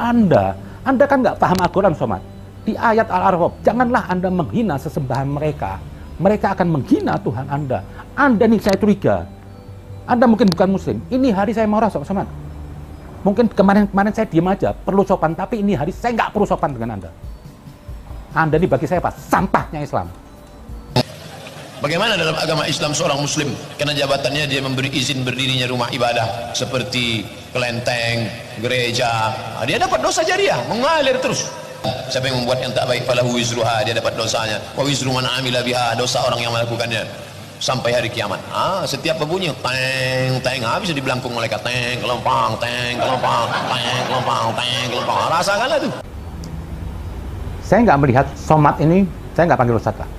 Anda kan nggak paham Al-Quran, Somat. Di ayat Al-A'raf, janganlah Anda menghina sesembahan mereka. Mereka akan menghina Tuhan Anda. Anda nih saya curiga. Anda mungkin bukan Muslim. Ini hari saya marah, Somat. Mungkin kemarin saya diam aja, perlu sopan. Tapi ini hari saya nggak perlu sopan dengan Anda. Anda ini bagi saya apa? Sampahnya Islam. Bagaimana dalam agama Islam seorang Muslim karena jabatannya dia memberi izin berdirinya rumah ibadah seperti kelenteng, gereja, dia dapat dosa jariah, mengalir terus. Siapa yang membuat yang tak baik, falahu wizruha, dia dapat dosanya, wa wizru man amila biha, dosa orang yang melakukannya sampai hari kiamat. Setiap berbunyi teng teng, bisa dibelangkung malaikat, teng kelompang, teng kelompang, teng kelompang, teng kelompang. Rasakanlah tuh. Saya nggak melihat Somat ini, saya nggak panggil Ustadz lah.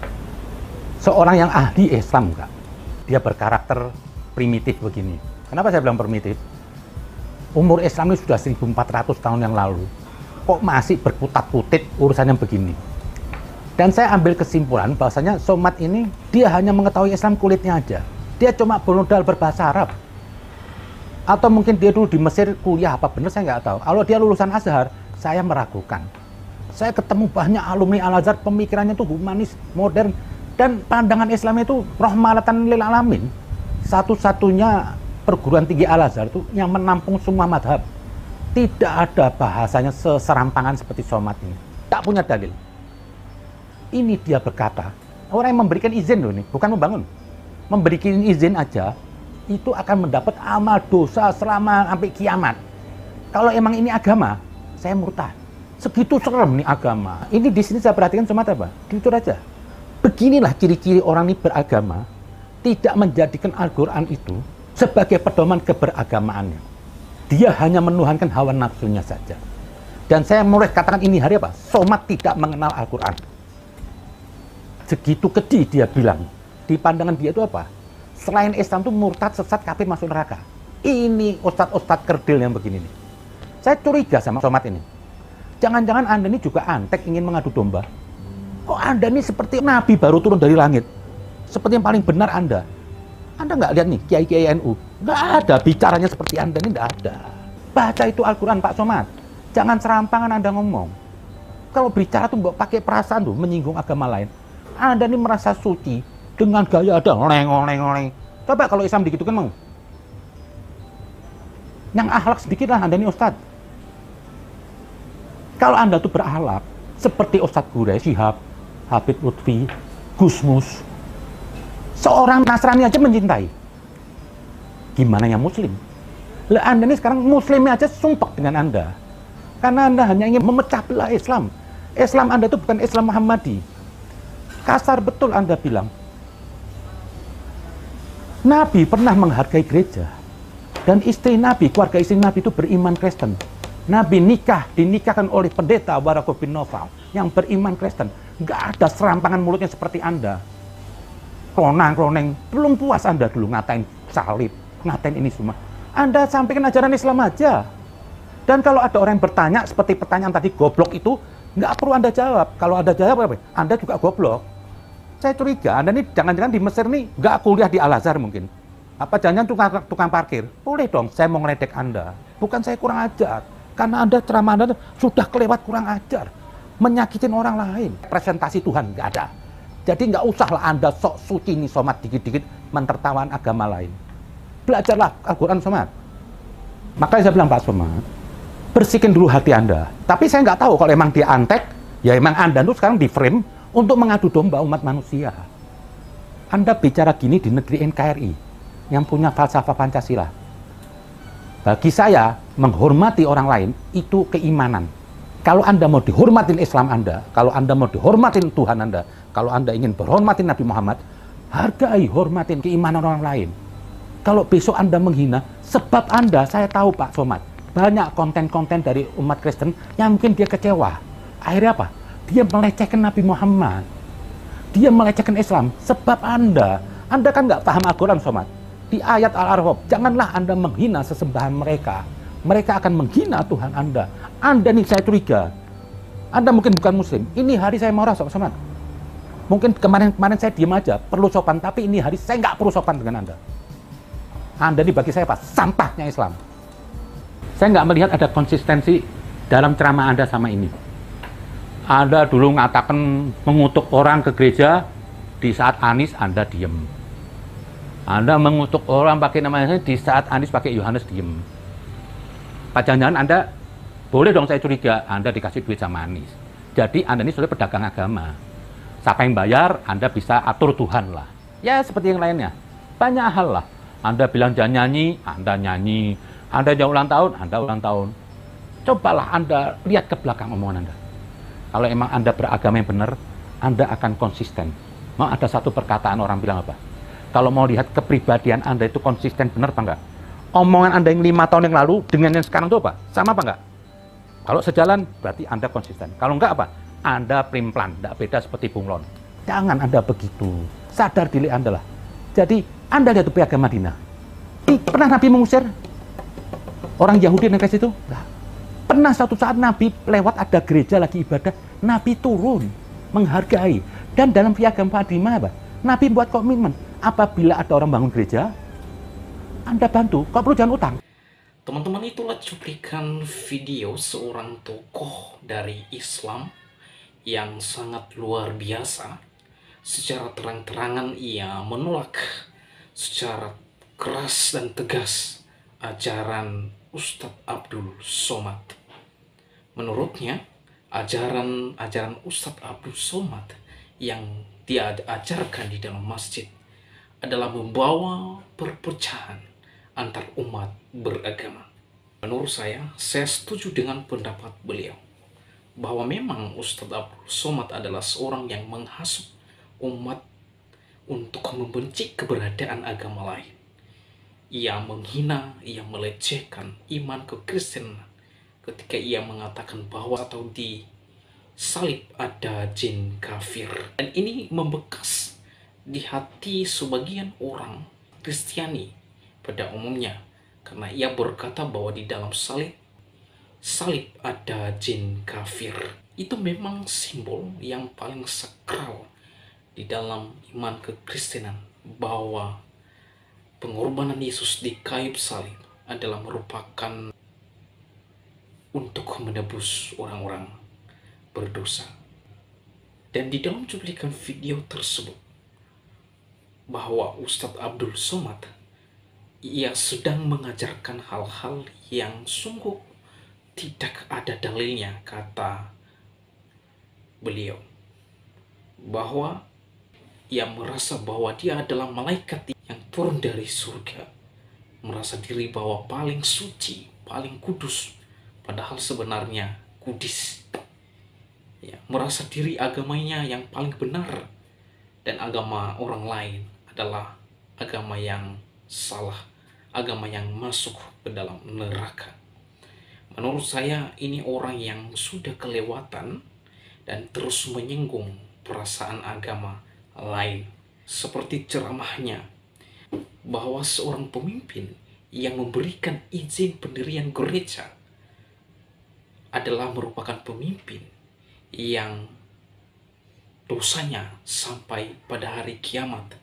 Seorang yang ahli Islam enggak. Dia berkarakter primitif begini. Kenapa saya bilang primitif? Umur Islam ini sudah 1400 tahun yang lalu. Kok masih berkutat-kutit urusan yang begini? Dan saya ambil kesimpulan bahwasanya Somat ini dia hanya mengetahui Islam kulitnya aja. Dia cuma bermodal berbahasa Arab. Atau mungkin dia dulu di Mesir kuliah apa benar saya nggak tahu. Kalau dia lulusan Azhar, saya meragukan. Saya ketemu banyak alumni Al-Azhar, pemikirannya itu humanis, modern. Dan pandangan Islam itu rahmatan lil alamin. Satu-satunya perguruan tinggi Al-Azhar itu yang menampung semua madhab. Tidak ada bahasanya seserampangan seperti Somat ini. Tak punya dalil. Ini dia berkata, orang yang memberikan izin loh ini, bukan membangun. Memberikan izin aja, itu akan mendapat amal dosa selama sampai kiamat. Kalau emang ini agama, saya murtad. Segitu serem nih agama. Ini di sini saya perhatikan Somat apa? Jujur aja. Beginilah ciri-ciri orang ini beragama, tidak menjadikan Al-Quran itu sebagai pedoman keberagamaannya. Dia hanya menuhankan hawa nafsunya saja. Dan saya mulai katakan ini hari apa? Somat tidak mengenal Al-Quran. Segitu keji dia bilang. Di pandangan dia itu apa? Selain Islam itu murtad, sesat, kafir, masuk neraka. Ini ustadz-ustadz kerdil yang begini nih. Saya curiga sama Somat ini. Jangan-jangan Anda ini juga antek ingin mengadu domba. Kok Anda ini seperti Nabi baru turun dari langit? Seperti yang paling benar Anda. Anda nggak lihat nih, Kiai-Kiai NU. Nggak ada bicaranya seperti Anda ini, nggak ada. Baca itu Al-Quran, Pak Somat. Jangan serampangan Anda ngomong. Kalau bicara tuh pakai perasaan tuh, menyinggung agama lain. Anda ini merasa suci, dengan gaya ada oleng. Coba kalau Islam dikit kan mau. Yang akhlak sedikit lah Anda ini Ustadz. Kalau Anda tuh berakhlak, seperti Ustadz Gurey Shihab, Habib Lutfi, Gusmus, seorang Nasrani aja mencintai. Gimana yang Muslim? Lah Anda ini sekarang Muslimnya aja sumpah dengan Anda. Karena Anda hanya ingin memecah belah Islam. Islam Anda itu bukan Islam Muhammadi. Kasar betul Anda bilang. Nabi pernah menghargai gereja. Dan istri Nabi, keluarga istri Nabi itu beriman Kristen. Nabi dinikahkan oleh pendeta Waraqah bin Nawfal yang beriman Kristen. Nggak ada serampangan mulutnya seperti Anda. Klonang, belum puas Anda dulu ngatain salib, ngatain ini semua. Anda sampaikan ajaran Islam aja. Dan kalau ada orang yang bertanya seperti pertanyaan tadi goblok itu, nggak perlu Anda jawab. Kalau Anda jawab apa? Anda juga goblok. Saya curiga Anda ini jangan-jangan di Mesir nih nggak kuliah di Al-Azhar mungkin. Apa jangan-jangan tukang parkir? Boleh dong, saya mau ngeledek Anda. Bukan saya kurang ajar. Karena Anda ceramah Anda sudah kelewat kurang ajar. Menyakitin orang lain. Presentasi Tuhan nggak ada. Jadi nggak usahlah Anda sok suci nih Somat dikit-dikit mentertawakan agama lain. Belajarlah Al-Quran Somat. Makanya saya bilang Pak Somat, bersihkan dulu hati Anda. Tapi saya nggak tahu kalau emang dia antek, ya emang Anda tuh sekarang di frame untuk mengadu domba umat manusia. Anda bicara gini di negeri NKRI yang punya falsafah Pancasila. Bagi saya, menghormati orang lain itu keimanan. Kalau Anda mau dihormatin Islam Anda, kalau Anda mau dihormatin Tuhan Anda, kalau Anda ingin berhormatin Nabi Muhammad, hargai, hormatin keimanan orang lain. Kalau besok Anda menghina, sebab Anda, saya tahu Pak Somat, banyak konten-konten dari umat Kristen yang mungkin dia kecewa. Akhirnya apa? Dia melecehkan Nabi Muhammad. Dia melecehkan Islam. Sebab Anda kan nggak paham Al-Quran Somat. Di ayat Al-A'raf, janganlah Anda menghina sesembahan mereka. Mereka akan menghina Tuhan Anda. Anda nih saya curiga. Anda mungkin bukan Muslim. Ini hari saya marah Somat. Mungkin kemarin saya diam aja, perlu sopan. Tapi ini hari saya nggak perlu sopan dengan Anda. Anda ini bagi saya apa? Sampahnya Islam. Saya nggak melihat ada konsistensi dalam ceramah Anda sama ini. Anda dulu mengatakan mengutuk orang ke gereja, di saat Anies Anda diem. Anda mengutuk orang pakai namanya, di saat Anies pakai Yohanes diem. Jangan-jangan Anda, boleh dong saya curiga, Anda dikasih duit sama Anies. Jadi Anda ini sudah pedagang agama. Siapa yang bayar, Anda bisa atur Tuhan lah. Ya seperti yang lainnya. Banyak hal lah. Anda bilang jangan nyanyi, Anda nyanyi. Anda jangan ulang tahun, Anda ulang tahun. Cobalah Anda lihat ke belakang omongan Anda. Kalau emang Anda beragama yang benar, Anda akan konsisten. Mau ada satu perkataan orang bilang apa? Kalau mau lihat kepribadian Anda itu konsisten benar apa enggak? Omongan Anda yang 5 tahun yang lalu dengan yang sekarang itu apa? Sama apa enggak? Kalau sejalan, berarti Anda konsisten. Kalau enggak apa? Anda primplan, enggak beda seperti bunglon. Jangan Anda begitu. Sadar diri Anda lah. Jadi, Anda lihat piagam Madinah. Pernah Nabi mengusir orang Yahudi yang ke situ? Nah, pernah suatu saat Nabi lewat ada gereja lagi ibadah, Nabi turun, menghargai. Dan dalam piagam Madinah apa? Nabi buat komitmen. Apabila ada orang bangun gereja, Anda bantu. Kalau perlu jangan utang. Teman-teman, itulah cuplikan video seorang tokoh dari Islam yang sangat luar biasa. Secara terang-terangan ia menolak secara keras dan tegas ajaran Ustadz Abdul Somad. Menurutnya, ajaran Ustadz Abdul Somad yang dia ajarkan di dalam masjid adalah membawa perpecahan antar umat beragama. Menurut saya setuju dengan pendapat beliau bahwa memang Ustadz Abdul Somad adalah seorang yang menghasut umat untuk membenci keberadaan agama lain. Ia menghina, ia melecehkan iman kekristenan ketika ia mengatakan bahwa atau di salib ada jin kafir. Dan ini membekas di hati sebagian orang Kristiani pada umumnya, karena ia berkata bahwa di dalam salib ada jin kafir. Itu memang simbol yang paling sakral di dalam iman kekristenan, bahwa pengorbanan Yesus di kayu salib adalah merupakan untuk menebus orang-orang berdosa. Dan di dalam cuplikan video tersebut, bahwa Ustadz Abdul Somad ia sedang mengajarkan hal-hal yang sungguh tidak ada dalilnya, kata beliau, bahwa ia merasa bahwa dia adalah malaikat yang turun dari surga, merasa diri bahwa paling suci, paling kudus, padahal sebenarnya kudis. Ya, merasa diri agamanya yang paling benar dan agama orang lain adalah agama yang salah, agama yang masuk ke dalam neraka. Menurut saya ini orang yang sudah kelewatan dan terus menyinggung perasaan agama lain. Seperti ceramahnya bahwa seorang pemimpin yang memberikan izin pendirian gereja adalah merupakan pemimpin yang dosanya sampai pada hari kiamat.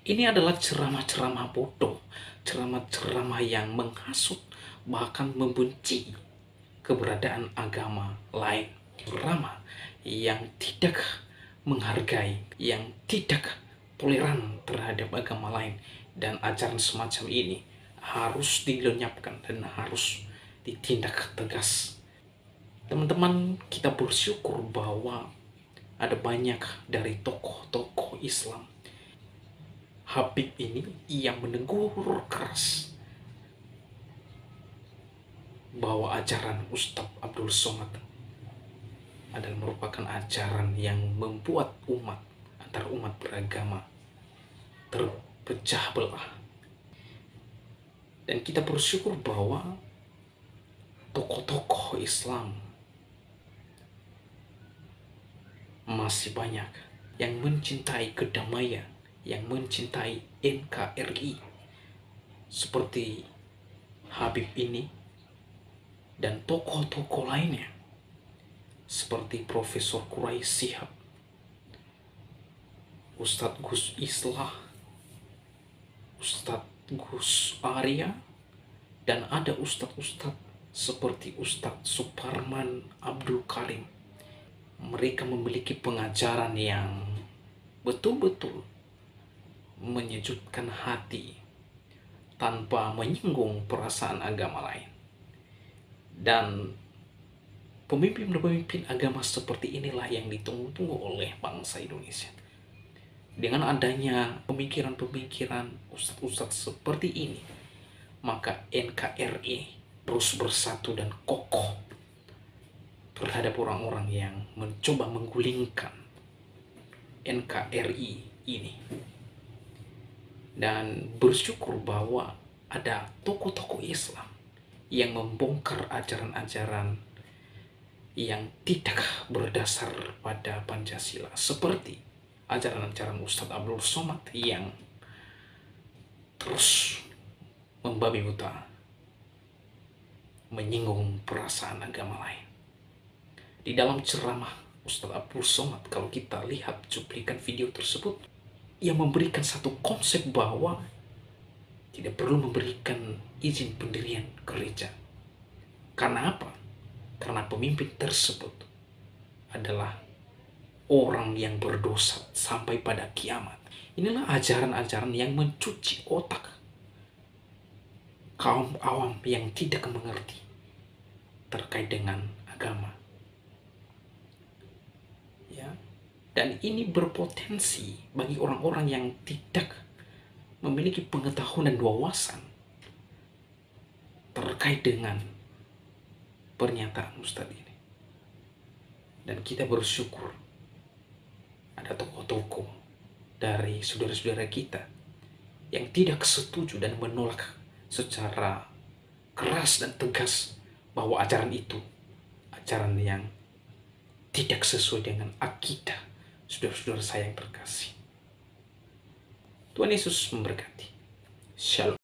Ini adalah ceramah-ceramah bodoh, ceramah-ceramah yang menghasut, bahkan membenci keberadaan agama lain. Ceramah yang tidak menghargai, yang tidak toleran terhadap agama lain. Dan ajaran semacam ini harus dilenyapkan dan harus ditindak tegas. Teman-teman, kita bersyukur bahwa ada banyak dari tokoh-tokoh Islam. Habib ini yang menegur keras bahwa ajaran Ustadz Abdul Somad adalah merupakan ajaran yang membuat antar umat beragama terpecah belah. Dan kita bersyukur bahwa tokoh-tokoh Islam masih banyak yang mencintai kedamaian, yang mencintai NKRI seperti Habib ini dan tokoh-tokoh lainnya seperti Profesor Quraisy Shihab, Ustadz Gus Islah, Ustadz Gus Arya, dan ada ustadz-ustadz seperti Ustadz Suparman Abdul Karim. Mereka memiliki pengajaran yang betul-betul menyejukkan hati tanpa menyinggung perasaan agama lain. Dan pemimpin-pemimpin agama seperti inilah yang ditunggu-tunggu oleh bangsa Indonesia. Dengan adanya pemikiran-pemikiran ustadz-ustadz seperti ini, maka NKRI terus bersatu dan kokoh terhadap orang-orang yang mencoba menggulingkan NKRI ini. Dan bersyukur bahwa ada tokoh-tokoh Islam yang membongkar ajaran-ajaran yang tidak berdasar pada Pancasila, seperti ajaran-ajaran Ustadz Abdul Somad yang terus membabi buta, menyinggung perasaan agama lain. Di dalam ceramah Ustadz Abdul Somad, kalau kita lihat cuplikan video tersebut, ia memberikan satu konsep bahwa tidak perlu memberikan izin pendirian gereja. Karena apa? Karena pemimpin tersebut adalah orang yang berdosa sampai pada kiamat. Inilah ajaran-ajaran yang mencuci otak kaum awam yang tidak mengerti terkait dengan agama. Ya. Dan ini berpotensi bagi orang-orang yang tidak memiliki pengetahuan dan wawasan terkait dengan pernyataan Ustadz ini. Dan kita bersyukur ada tokoh-tokoh dari saudara-saudara kita yang tidak setuju dan menolak secara keras dan tegas bahwa ajaran itu ajaran yang tidak sesuai dengan akidah saudara-saudara saya yang terkasih. Tuhan Yesus memberkati. Shalom.